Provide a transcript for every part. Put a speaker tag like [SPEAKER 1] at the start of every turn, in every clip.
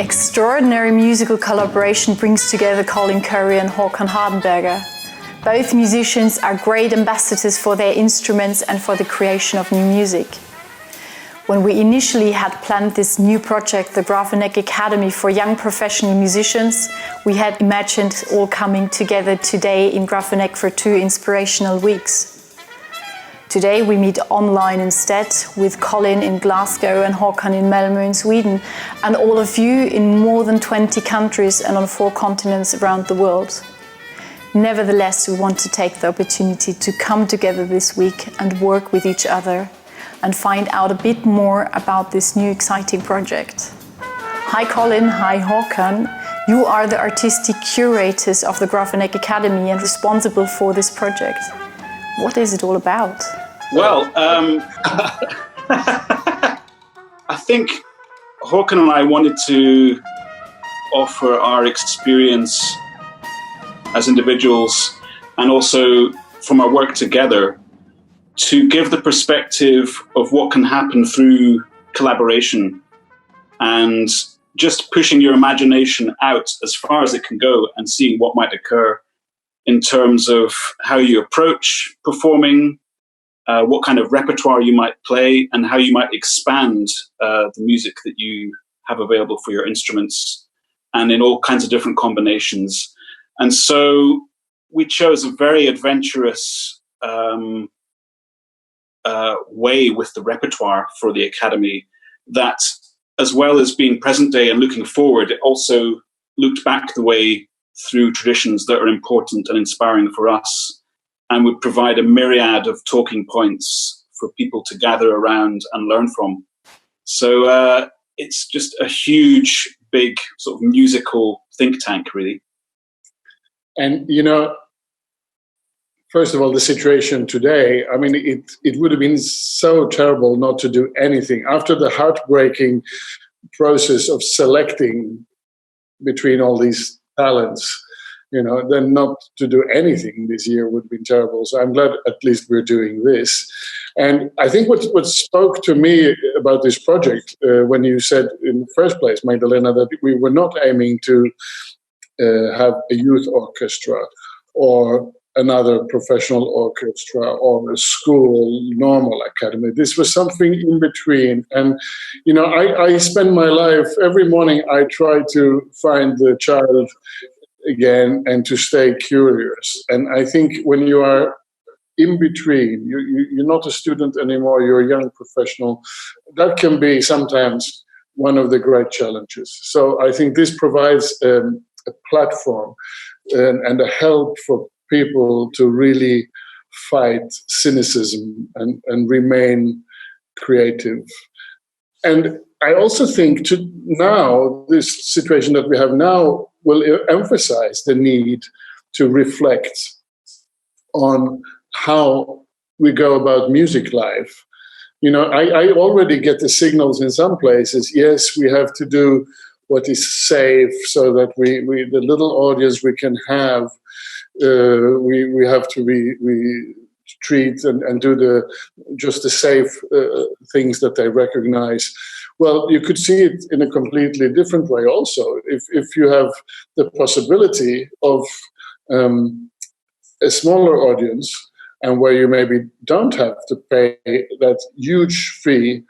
[SPEAKER 1] extraordinary musical collaboration brings together Colin, Currie and Håkan Hardenberger. Both musicians are great ambassadors for their instruments and for the creation of new music. When we initially had planned this new project, the Grafenegg Academy for young professional musicians, we had imagined all coming together today in Grafenegg for 2 inspirational weeks. Today we meet online instead, with Colin in Glasgow and Håkan in Malmö in Sweden, and all of you in more than 20 countries and on 4 continents around the world. Nevertheless, we want to take the opportunity to come together this week and work with each other and find out a bit more about this new exciting project. Hi Colin, hi Håkan. You are the artistic curators of the Grafenegg Academy and responsible for this project. What is it all about?
[SPEAKER 2] Well, I think Håkan and I wanted to offer our experience as individuals and also from our work together to give the perspective of what can happen through collaboration and just pushing your imagination out as far as it can go and seeing what might occur in terms of how you approach performing, what kind of repertoire you might play, and how you might expand the music that you have available for your instruments, and in all kinds of different combinations. And so we chose a very adventurous way with the repertoire for the Academy that, as well as being present day and looking forward, it also looked back the way through traditions that are important and inspiring for us, and would provide a myriad of talking points for people to gather around and learn from. So it's just a huge, big sort of musical think tank, really.
[SPEAKER 3] And, you know, first of all, the situation today, I mean, it would have been so terrible not to do anything. After the heartbreaking process of selecting between all these talents, you know, then not to do anything this year would have been terrible. So I'm glad at least we're doing this. And I think what spoke to me about this project, when you said in the first place, Magdalena, that we were not aiming to have a youth orchestra or another professional orchestra or a school normal academy. This was something in between. And, you know, I spend my life, every morning I try to find the child again and to stay curious. And I think when you are in between, you're not a student anymore, you're a young professional, that can be sometimes one of the great challenges. So I think this provides a platform and a help for people to really fight cynicism and remain creative. And I also think now, this situation that we have now will emphasize the need to reflect on how we go about music life. You know, I already get the signals in some places. Yes, we have to do what is safe so that we the little audience we can have, we have to we treat and do the safe things that they recognize. Well, you could see it in a completely different way also. If you have the possibility of a smaller audience, and where you maybe don't have to pay that huge fee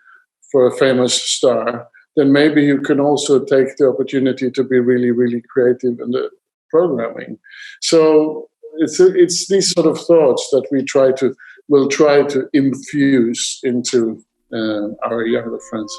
[SPEAKER 3] for a famous star, then maybe you can also take the opportunity to be really, really creative in the programming. So it's these sort of thoughts that we'll try to infuse into our younger friends.